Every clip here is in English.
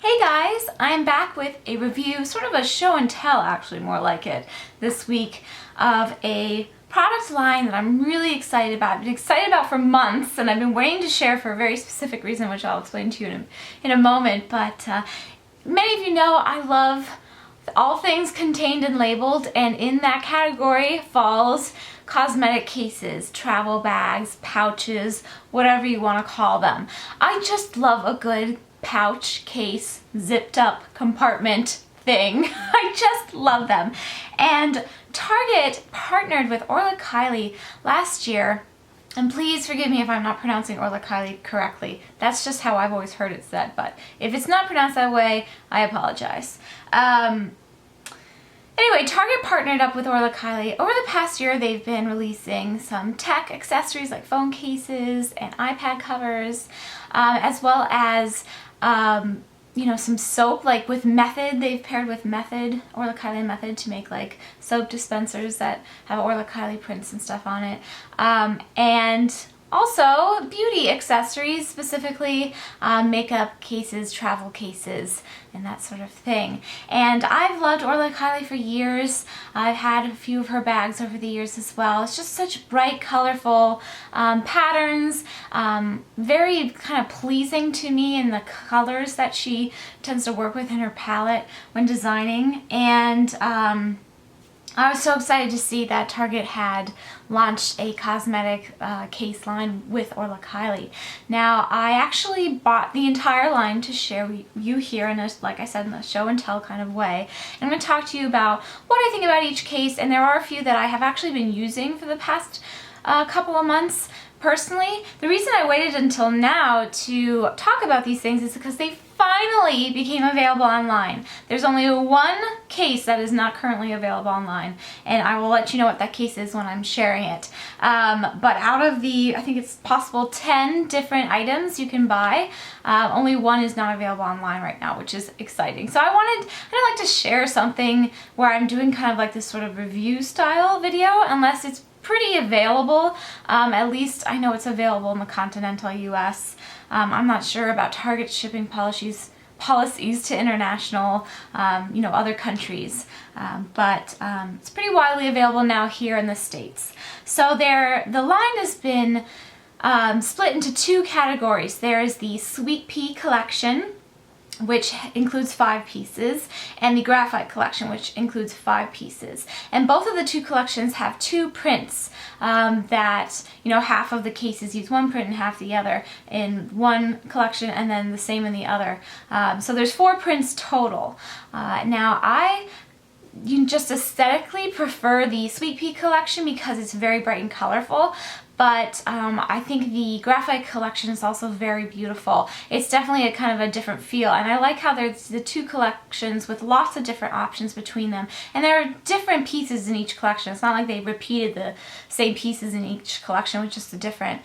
Hey guys, I'm back with a review, sort of a show and tell actually, more like it, this week of a product line that I'm really excited about. I've been excited about for months and I've been waiting to share for a very specific reason, which I'll explain to you in a moment. But many of you know I love all things contained and labeled, and in that category falls cosmetic cases, travel bags, pouches, whatever you want to call them. I just love a good pouch, case, zipped up compartment thing. I just love them. And Target partnered with Orla Kiely last year, and please forgive me if I'm not pronouncing Orla Kiely correctly. That's just how I've always heard it said, but if it's not pronounced that way, I apologize. Anyway, Target partnered up with Orla Kiely. Over the past year, they've been releasing some tech accessories like phone cases and iPad covers, as well as some soap, like with Method. They've paired with Method, Orla Kiely and Method, to make like soap dispensers that have Orla Kiely prints and stuff on it. And also beauty accessories, specifically makeup cases, travel cases, and that sort of thing. And I've loved Orla Kiely for years. I've had a few of her bags over the years as well. It's just such bright, colorful patterns, very kind of pleasing to me in the colors that she tends to work with in her palette when designing. And I was so excited to see that Target had launched a cosmetic case line with Orla Kiely. Now, I actually bought the entire line to share with you here in a, like I said, in a show and tell kind of way. And I'm going to talk to you about what I think about each case, and there are a few that I have actually been using for the past couple of months. Personally, the reason I waited until now to talk about these things is because they finally became available online. There's only one case that is not currently available online, and I will let you know what that case is when I'm sharing it. But out of the, I think it's possible 10 different items you can buy, only one is not available online right now, which is exciting. So I'd like to share something where I'm doing kind of like this sort of review style video, unless it's pretty available. At least I know it's available in the continental US. I'm not sure about Target shipping policies to international, other countries, but it's pretty widely available now here in the States. So the line has been split into two categories. There is the Sweet Pea Collection, which includes 5 pieces, and the Graphite Collection, which includes 5 pieces. And both of the two collections have 2 prints that, half of the cases use one print and half the other in one collection, and then the same in the other. So there's 4 prints total. Now, I just aesthetically prefer the Sweet Pea Collection because it's very bright and colorful. But I think the Graphite Collection is also very beautiful. It's definitely a kind of a different feel, and I like how there's the 2 collections with lots of different options between them. And there are different pieces in each collection. It's not like they repeated the same pieces in each collection with just the different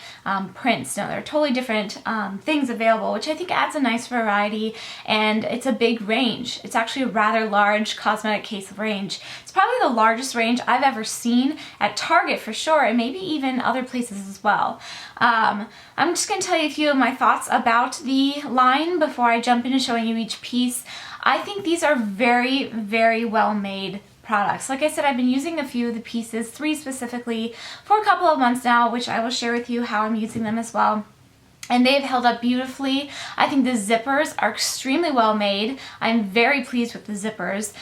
prints. No, there are totally different things available, which I think adds a nice variety, and it's a big range. It's actually a rather large cosmetic case range. It's probably the largest range I've ever seen at Target for sure, and maybe even other places as well. I'm just going to tell you a few of my thoughts about the line before I jump into showing you each piece. I think these are very, very well made products. Like I said, I've been using a few of the pieces, 3 specifically, for a couple of months now, which I will share with you how I'm using them as well. And they've held up beautifully. I think the zippers are extremely well made. I'm very pleased with the zippers.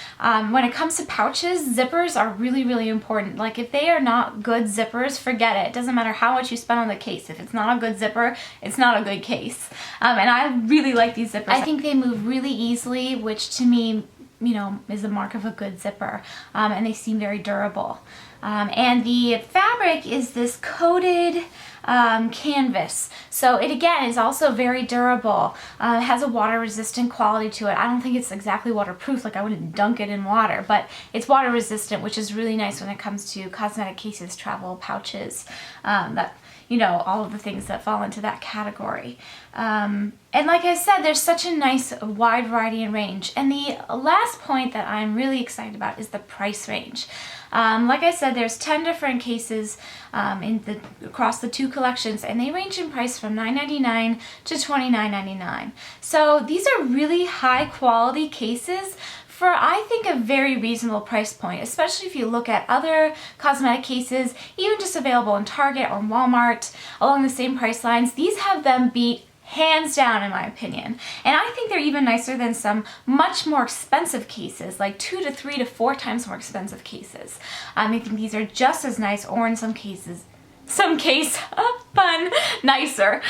When it comes to pouches, zippers are really, really important. Like, if they are not good zippers, forget it. It doesn't matter how much you spend on the case. If it's not a good zipper, it's not a good case. And I really like these zippers. I think they move really easily, which to me, is a mark of a good zipper. And they seem very durable. And the fabric is this coated canvas. So it again is also very durable. It has a water resistant quality to it. I don't think it's exactly waterproof, like I wouldn't dunk it in water, but it's water resistant, which is really nice when it comes to cosmetic cases, travel pouches, that you know, all of the things that fall into that category. And like I said, there's such a nice wide variety and range. And the last point that I'm really excited about is the price range. Like I said, there's 10 different cases across the two collections, and they range in price from $9.99 to $29.99. So these are really high quality cases for, I think, a very reasonable price point, especially if you look at other cosmetic cases, even just available in Target or Walmart along the same price lines. These have them beat hands down, in my opinion. And I think they're even nicer than some much more expensive cases, like 2 to 3 to 4 times more expensive cases. I think these are just as nice, or in some cases, fun, nicer.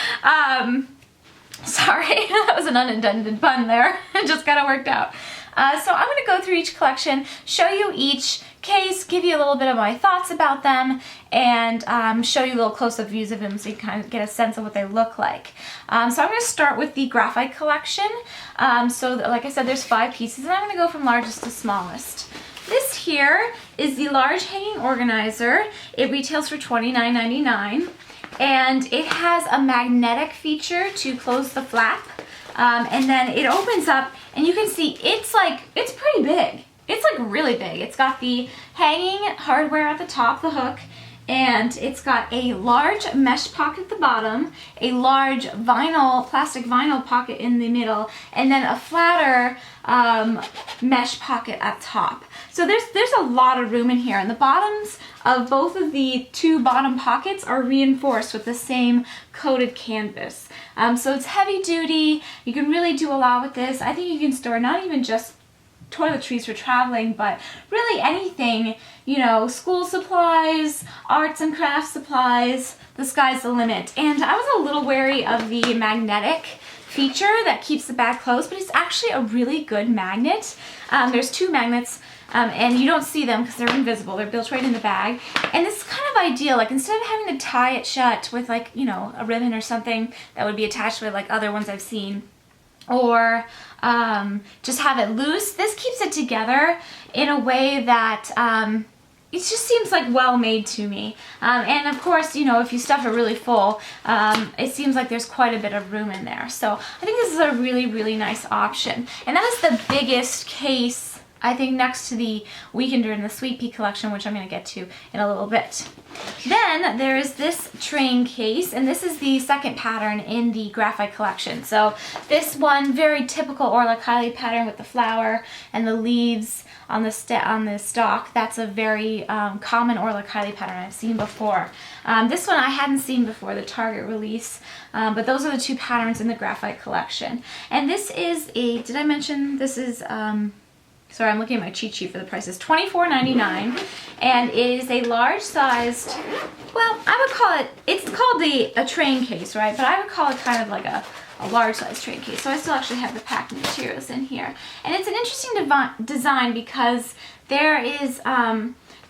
Sorry, that was an unintended pun there. It just kind of worked out. So I'm going to go through each collection, show you each case, give you a little bit of my thoughts about them, and show you little close-up views of them so you can kind of get a sense of what they look like. So I'm going to start with the Graphite Collection. Like I said, there's 5 pieces, and I'm going to go from largest to smallest. This here is the large hanging organizer. It retails for $29.99, and it has a magnetic feature to close the flap. And then it opens up, and you can see it's pretty big. It's like really big. It's got the hanging hardware at the top, the hook, and it's got a large mesh pocket at the bottom, a large plastic vinyl pocket in the middle, and then a flatter mesh pocket at top. So there's a lot of room in here, and the bottoms of both of the 2 bottom pockets are reinforced with the same coated canvas. So it's heavy duty. You can really do a lot with this. I think you can store not even just toiletries for traveling, but really anything, you know, school supplies, arts and crafts supplies. The sky's the limit. And I was a little wary of the magnetic feature that keeps the bag closed, but it's actually a really good magnet. There's 2 magnets, and you don't see them because they're invisible. They're built right in the bag. And this is kind of ideal. Like, instead of having to tie it shut with, like, you know, a ribbon or something that would be attached to it like other ones I've seen, or just have it loose, this keeps it together in a way that it just seems like well made to me. And of course, you know, if you stuff it really full, it seems like there's quite a bit of room in there. So I think this is a really, really nice option. And that is the biggest case, I think, next to the Weekender and the Sweet Pea Collection, which I'm going to get to in a little bit. Then there is this train case, and this is the second pattern in the Graphite Collection. So this one, very typical Orla Kiely pattern with the flower and the leaves on the stalk. That's a very common Orla Kiely pattern I've seen before. This one I hadn't seen before, the Target release, but those are the 2 patterns in the Graphite Collection. And this is did I mention this is, sorry, I'm looking at my cheat sheet for the prices. $24.99, and it is a large-sized, well, I would call it, it's called a train case, right? But I would call it kind of like a large-sized train case. So I still actually have the packing materials in here. And it's an interesting design because there is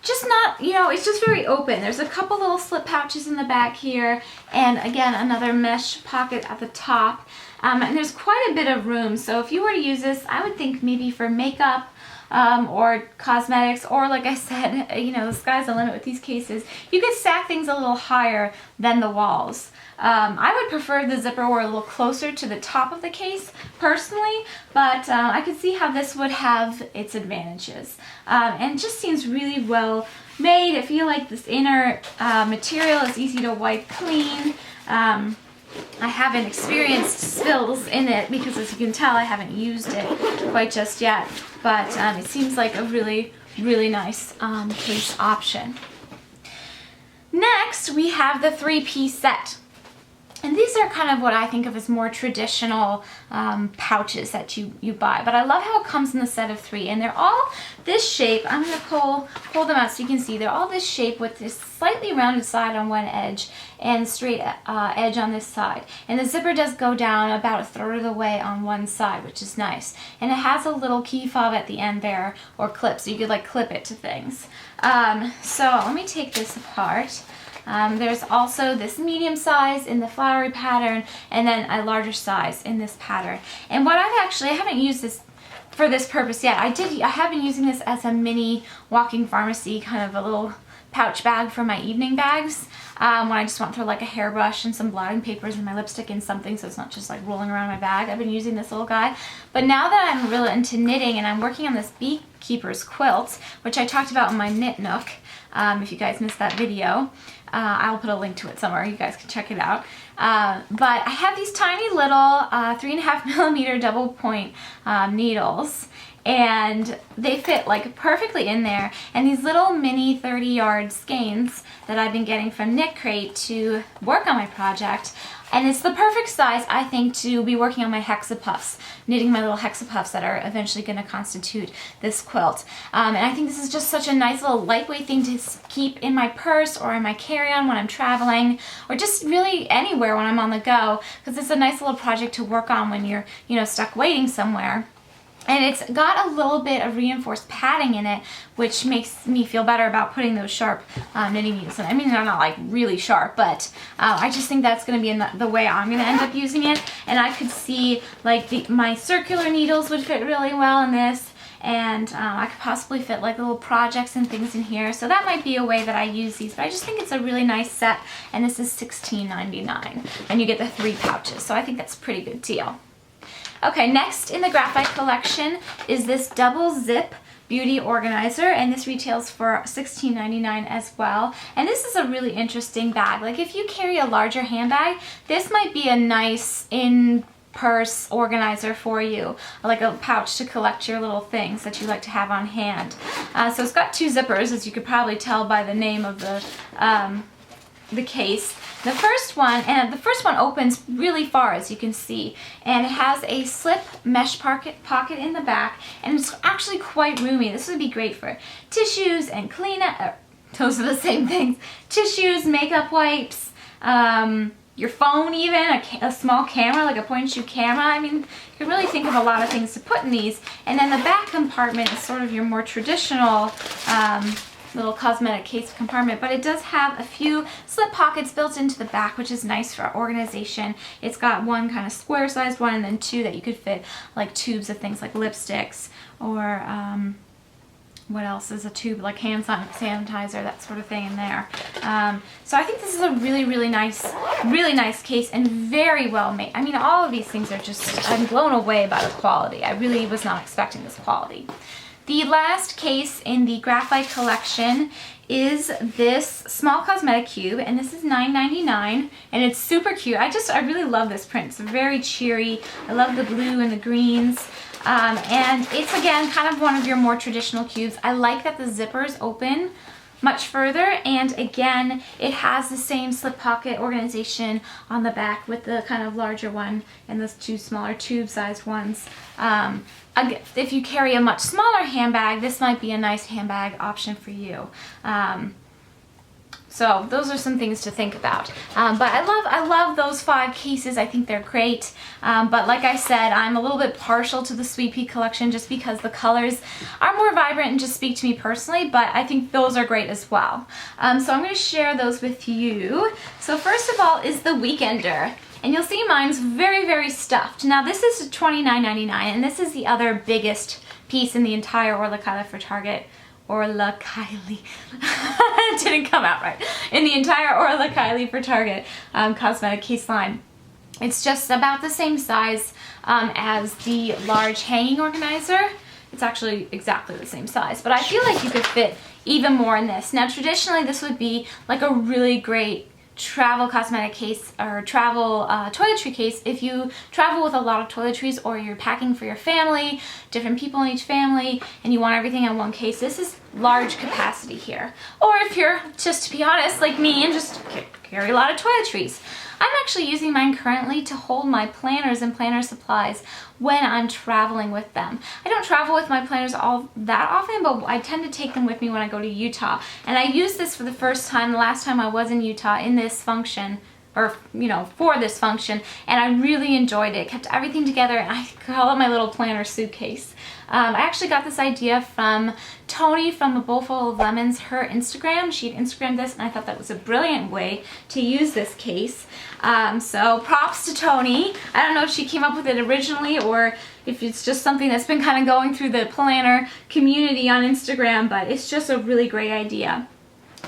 just not, you know, it's just very open. There's a couple little slip pouches in the back here, and again, another mesh pocket at the top. And there's quite a bit of room. So if you were to use this, I would think maybe for makeup, or cosmetics, or like I said, you know, the sky's the limit with these cases. You could stack things a little higher than the walls. I would prefer the zipper were a little closer to the top of the case, personally, but I could see how this would have its advantages. And it just seems really well made. I feel like this inner material is easy to wipe clean. I haven't experienced spills in it because, as you can tell, I haven't used it quite just yet, but it seems like a really, really nice case option. Next, we have the 3-piece set. And these are kind of what I think of as more traditional pouches that you buy. But I love how it comes in the set of 3. And they're all this shape. I'm going to pull them out so you can see. They're all this shape with this slightly rounded side on one edge and straight edge on this side. And the zipper does go down about 1/3 of the way on one side, which is nice. And it has a little key fob at the end there, or clip, so you could like clip it to things. So let me take this apart. There's also this medium size in the flowery pattern, and then a larger size in this pattern. And what I haven't used this for this purpose yet. I have been using this as a mini walking pharmacy, kind of a little pouch bag for my evening bags. When I just want to throw like a hairbrush and some blotting papers and my lipstick in something so it's not just like rolling around my bag. I've been using this little guy. But now that I'm really into knitting and I'm working on this beekeeper's quilt, which I talked about in my Knit Nook, if you guys missed that video, I'll put a link to it somewhere. You guys can check it out. But I have these tiny little 3.5mm double point needles. And they fit like perfectly in there, and these little mini 30-yard skeins that I've been getting from Knit Crate to work on my project, and it's the perfect size, I think, to be working on my hexapuffs, knitting my little hexapuffs that are eventually going to constitute this quilt. And I think this is just such a nice little lightweight thing to keep in my purse or in my carry-on when I'm traveling, or just really anywhere when I'm on the go, because it's a nice little project to work on when you're, you know, stuck waiting somewhere. And it's got a little bit of reinforced padding in it, which makes me feel better about putting those sharp knitting needles in. I mean, they're not like really sharp, but I just think that's going to be in the way I'm going to end up using it. And I could see like my circular needles would fit really well in this. And I could possibly fit like little projects and things in here. So that might be a way that I use these. But I just think it's a really nice set. And this is $16.99. And you get the 3 pouches. So I think that's a pretty good deal. Okay, next in the Graphite Collection is this double zip beauty organizer, and this retails for $16.99 as well. And this is a really interesting bag. Like if you carry a larger handbag, this might be a nice in-purse organizer for you, like a pouch to collect your little things that you like to have on hand. So it's got 2 zippers, as you could probably tell by the name of the case. The first one opens really far, as you can see, and it has a slip mesh pocket in the back, and it's actually quite roomy. This would be great for tissues and cleanup. Those are the same things. Tissues, makeup wipes, your phone even, a small camera, like a point-and-shoot camera. I mean, you can really think of a lot of things to put in these. And then the back compartment is sort of your more traditional little cosmetic case compartment, but it does have a few slip pockets built into the back, which is nice for organization. It's got one kind of square sized one and then 2 that you could fit like tubes of things like lipsticks or what else is a tube, like hand sanitizer, that sort of thing in there. So I think this is a really nice case and very well made. I mean, all of these things are just, I'm blown away by the quality. I really was not expecting this quality. The last case in the Graphite Collection is this small cosmetic cube, and this is $9.99, and it's super cute. I really love this print. It's very cheery. I love the blue and the greens. And it's, again, kind of one of your more traditional cubes. I like that the zippers open much further, and again, it has the same slip pocket organization on the back with the kind of larger one and those 2 smaller tube-sized ones. If you carry a much smaller handbag, this might be a nice handbag option for you. So those are some things to think about. But I love those 5 cases. I think they're great. But like I said, I'm a little bit partial to the Sweet Pea collection just because the colors are more vibrant and just speak to me personally, but I think those are great as well. So I'm going to share those with you. So first of all is the Weekender. And you'll see mine's very stuffed. Now this is $29.99, and this is the other biggest piece in the entire Orla Kiely for Target. Orla Kiely. It didn't come out right. In the entire Orla Kiely for Target cosmetic case line. It's just about the same size as the large hanging organizer. It's actually exactly the same size, but I feel like you could fit even more in this. Now traditionally this would be like a really great travel cosmetic case or travel toiletry case if you travel with a lot of toiletries or you're packing for your family, different people in each family, and you want everything in one case. This is large capacity here. Or if you're, just to be honest, like me and just carry a lot of toiletries. I'm actually using mine currently to hold my planners and planner supplies when I'm traveling with them. I don't travel with my planners all that often, but I tend to take them with me when I go to Utah. And I used this for the first time, the last time I was in Utah, in this function, or, you know, for this function, and I really enjoyed it. Kept everything together, and I call it my little planner suitcase. I actually got this idea from Tony from A Bowl Full of Lemons, her Instagram. She had Instagrammed this, and I thought that was a brilliant way to use this case. So props to Tony. I don't know if she came up with it originally or if it's just something that's been kind of going through the planner community on Instagram, but it's just a really great idea.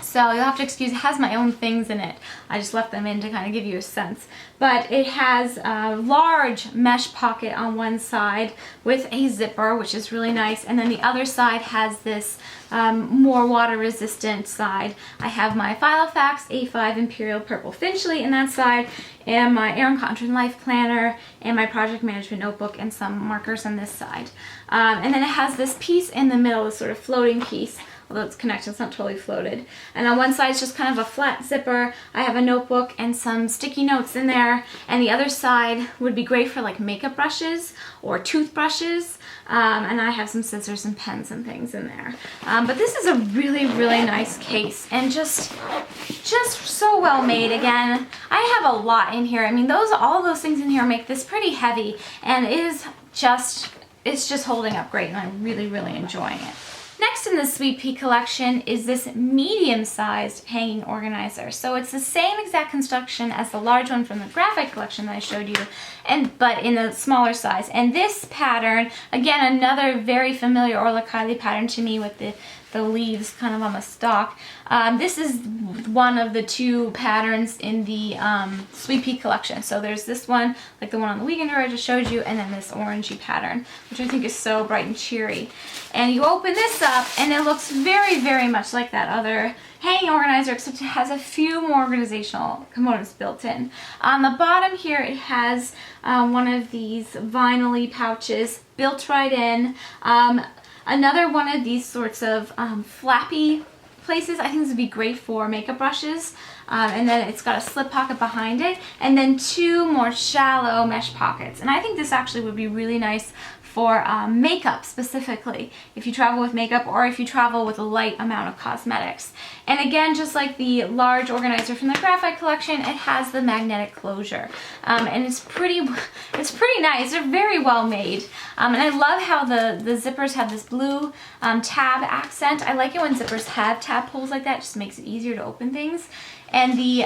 So you'll have to excuse, it has my own things in it. I just left them in to kind of give you a sense. But it has a large mesh pocket on one side with a zipper, which is really nice. And then the other side has this more water resistant side. I have my Filofax A5 Imperial Purple Finchley in that side, and my Erin Condren Life Planner, and my project management notebook, and some markers on this side. And then it has this piece in the middle, this sort of floating piece, although it's connected, it's not totally floated. And on one side it's just kind of a flat zipper. I have a notebook and some sticky notes in there, and the other side would be great for like makeup brushes or toothbrushes. And I have some scissors and pens and things in there. But this is a really, really nice case, and just so well made. Again, I have a lot in here. I mean, all those things in here make this pretty heavy, and it's just holding up great, and I'm really, really enjoying it. Next in the Sweet Pea collection is this medium-sized hanging organizer. So it's the same exact construction as the large one from the Graphite Collection that I showed you, but in a smaller size. And this pattern, again, another very familiar Orla Kiely pattern to me with the leaves kind of on the stalk. This is one of the two patterns in the Sweet Pea collection. So there's this one, like the one on the weekender I just showed you, and then this orangey pattern, which I think is so bright and cheery. And you open this up, and it looks very, very much like that other hanging organizer, except it has a few more organizational components built in. On the bottom here, it has one of these vinyl-y pouches built right in. Another one of these sorts of flappy places. I think this would be great for makeup brushes. And then it's got a slip pocket behind it, and then two more shallow mesh pockets. And I think this actually would be really nice for makeup specifically, if you travel with makeup or if you travel with a light amount of cosmetics. And again, just like the large organizer from the Graphite Collection, it has the magnetic closure. And it's pretty nice. They're very well made. And I love how the zippers have this blue tab accent. I like it when zippers have tab pulls like that. It just makes it easier to open things. And the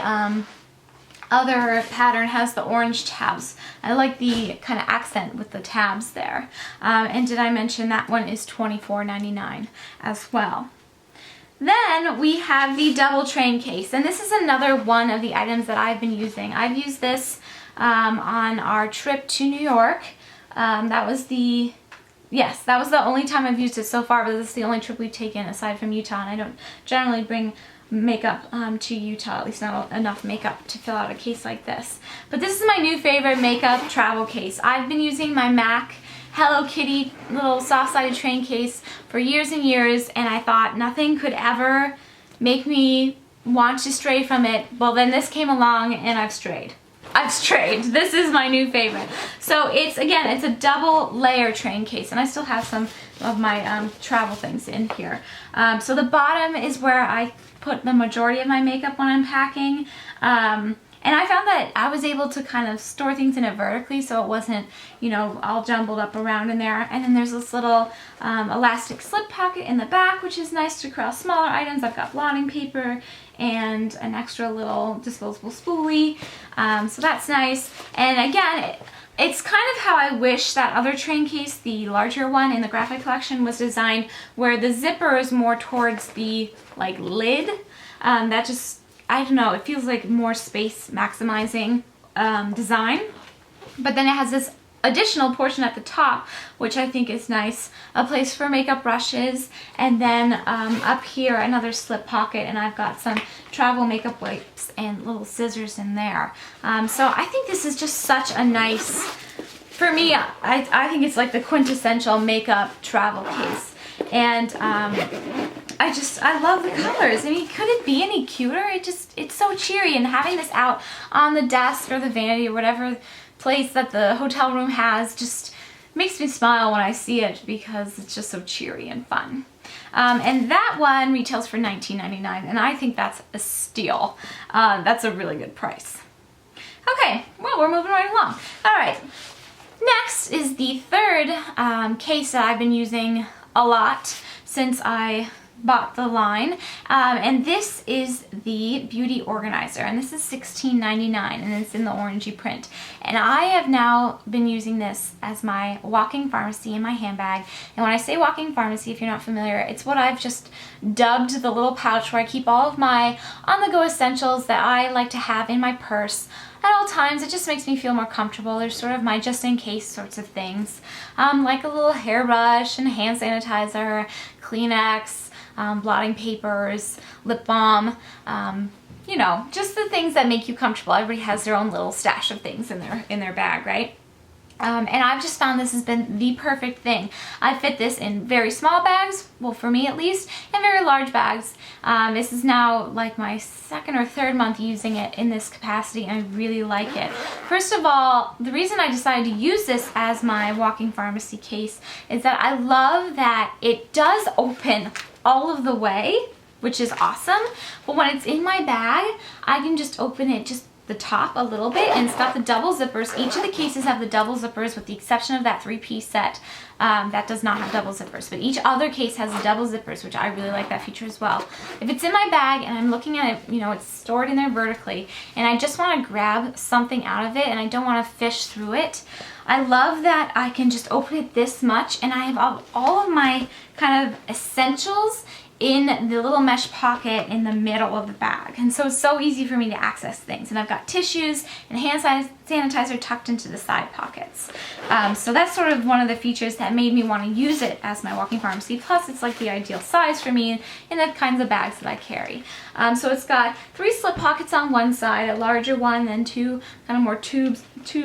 other pattern has the orange tabs. I like the kind of accent with the tabs there. And did I mention that one is $24.99 as well. Then we have the double train case, and this is another one of the items that I've been using. I've used this on our trip to New York. That was the only time I've used it so far, but this is the only trip we've taken aside from Utah, and I don't generally bring makeup to Utah, at least not enough makeup to fill out a case like this. But this is my new favorite makeup travel case. I've been using my MAC Hello Kitty little soft-sided train case for years and years, and I thought nothing could ever make me want to stray from it. Well, then this came along and I've strayed. This is my new favorite. So it's a double layer train case, and I still have some of my travel things in here. So the bottom is where I put the majority of my makeup when I'm packing. And I found that I was able to kind of store things in it vertically, so it wasn't, all jumbled up around in there. And then there's this little elastic slip pocket in the back, which is nice to cross smaller items. I've got blotting paper and an extra little disposable spoolie, so that's nice. And again, it's kind of how I wish that other train case, the larger one in the Graphite Collection, was designed, where the zipper is more towards the lid. That just, I don't know, it feels like more space maximizing design. But then it has this additional portion at the top, which I think is nice, a place for makeup brushes, and then up here another slip pocket, and I've got some travel makeup wipes and little scissors in there. So I think this is just such a nice, for me, I think it's like the quintessential makeup travel case. And I love the colors. I mean, could it be any cuter? It's so cheery, and having this out on the desk or the vanity or whatever place that the hotel room has just makes me smile when I see it, because it's just so cheery and fun. And that one retails for $19.99, and I think that's a steal. That's a really good price. Okay, well, we're moving right along. All right, next is the third case that I've been using a lot since I bought the line, and this is the Beauty Organizer, and this is $16.99, and it's in the orangey print. And I have now been using this as my walking pharmacy in my handbag. And when I say walking pharmacy, if you're not familiar, it's what I've just dubbed the little pouch where I keep all of my on-the-go essentials that I like to have in my purse at all times. It just makes me feel more comfortable. There's sort of my just-in-case sorts of things, like a little hairbrush and hand sanitizer, Kleenex, blotting papers, lip balm, you know, just the things that make you comfortable. Everybody has their own little stash of things in their bag, right? And I've just found this has been the perfect thing. I fit this in very small bags, well for me at least, and very large bags. This is now like my second or third month using it in this capacity, and I really like it. First of all, the reason I decided to use this as my walking pharmacy case is that I love that it does open all of the way, which is awesome, but when it's in my bag, I can just open it just the top a little bit, and it's got the double zippers. Each of the cases have the double zippers with the exception of that 3-piece set that does not have double zippers, but each other case has the double zippers, which I really like that feature as well. If it's in my bag and I'm looking at it, you know, it's stored in there vertically, and I just want to grab something out of it and I don't want to fish through it, I love that I can just open it this much, and I have all of my kind of essentials in the little mesh pocket in the middle of the bag. And so it's so easy for me to access things. And I've got tissues and hand sanitizer tucked into the side pockets. So that's sort of one of the features that made me want to use it as my walking pharmacy. Plus it's like the ideal size for me in the kinds of bags that I carry. So it's got 3 slip pockets on one side, a larger one, then 2 kind of more tube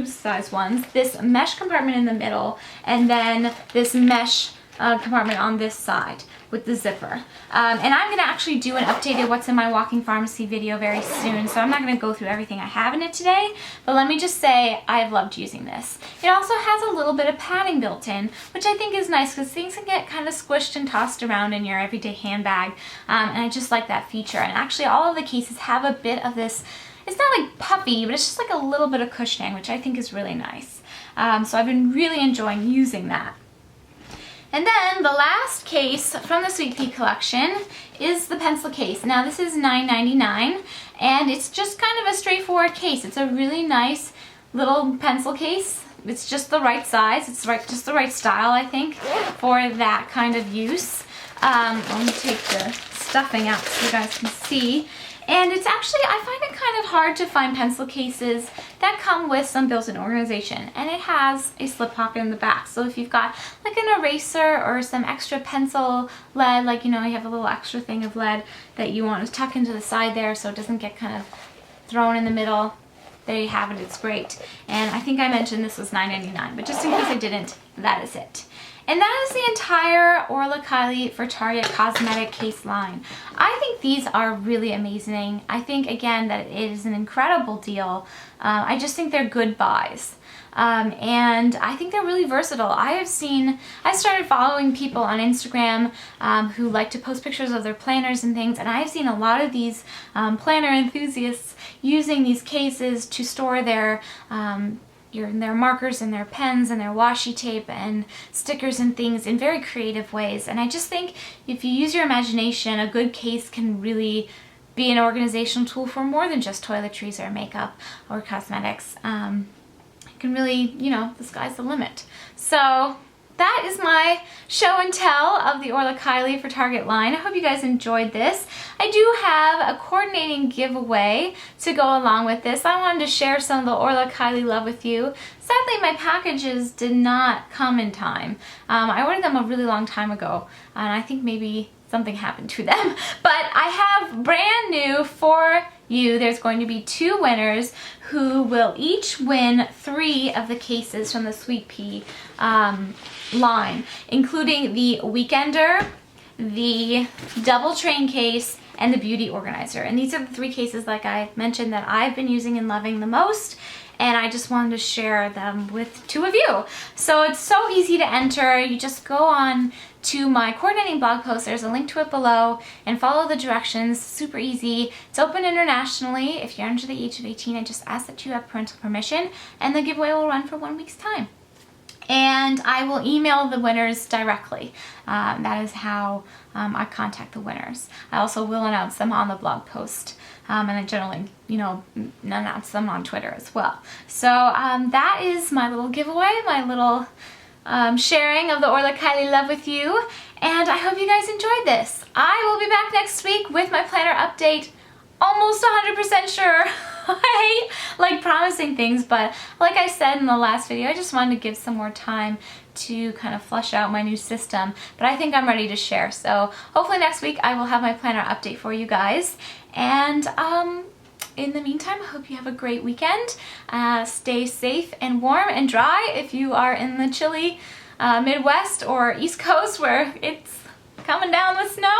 size ones, this mesh compartment in the middle, and then this mesh compartment on this side with the zipper. And I'm going to actually do an updated what's in my walking pharmacy video very soon, so I'm not going to go through everything I have in it today, but let me just say I've loved using this. It also has a little bit of padding built in, which I think is nice because things can get kind of squished and tossed around in your everyday handbag, and I just like that feature. And actually all of the cases have a bit of this, it's not like puffy, but it's just like a little bit of cushioning, which I think is really nice. So I've been really enjoying using that. And then the last case from the Sweet Pea collection is the pencil case. Now this is $9.99, and it's just kind of a straightforward case. It's a really nice little pencil case. It's just the right size. It's just the right style, I think, for that kind of use. Let me take the stuffing out so you guys can see. And it's actually, I find it kind of hard to find pencil cases that come with some built-in organization. And it has a slip pocket in the back. So if you've got like an eraser or some extra pencil lead, like, you know, you have a little extra thing of lead that you want to tuck into the side there so it doesn't get kind of thrown in the middle, there you have it. It's great. And I think I mentioned this was $9.99, but just in case I didn't, that is it. And that is the entire Orla Kiely for Target Cosmetic case line. I think these are really amazing. I think, again, that it is an incredible deal. I just think they're good buys. And I think they're really versatile. I started following people on Instagram who like to post pictures of their planners and things, and I've seen a lot of these planner enthusiasts using these cases to store their markers and their pens and their washi tape and stickers and things in very creative ways. And I just think if you use your imagination, a good case can really be an organizational tool for more than just toiletries or makeup or cosmetics. It can really, you know, the sky's the limit. So that is my show and tell of the Orla Kiely for Target line. I hope you guys enjoyed this. I do have a coordinating giveaway to go along with this. I wanted to share some of the Orla Kiely love with you. Sadly, my packages did not come in time. I ordered them a really long time ago, and I think maybe something happened to them. But I have brand new for you. There's going to be 2 winners who will each win 3 of the cases from the Sweet Pea line, including the Weekender, the Double Train case, and the Beauty Organizer. And these are the 3 cases, like I mentioned, that I've been using and loving the most, and I just wanted to share them with 2 of you. So it's so easy to enter. You just go on to my coordinating blog post, there's a link to it below, and follow the directions. Super easy. It's open internationally. If you're under the age of 18, I just ask that you have parental permission, and the giveaway will run for 1 week's time. and I will email the winners directly. That is how I contact the winners. I also will announce them on the blog post, and I generally, announce them on Twitter as well. So that is my little giveaway, my little sharing of the Orla Kiely love with you, and I hope you guys enjoyed this. I will be back next week with my planner update. Almost 100% sure. I hate like promising things, but like I said in the last video, I just wanted to give some more time to kind of flush out my new system, but I think I'm ready to share. So hopefully next week I will have my planner update for you guys, and in the meantime, I hope you have a great weekend. Stay safe and warm and dry if you are in the chilly Midwest or East Coast where it's coming down with snow,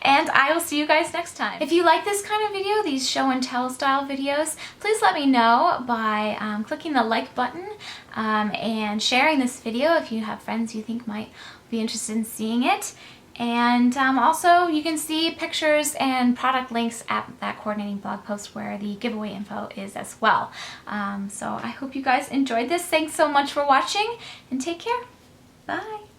and I will see you guys next time. If you like this kind of video, these show and tell style videos, please let me know by clicking the like button and sharing this video if you have friends you think might be interested in seeing it. And also you can see pictures and product links at that coordinating blog post where the giveaway info is as well. So I hope you guys enjoyed this. Thanks so much for watching, and take care. Bye.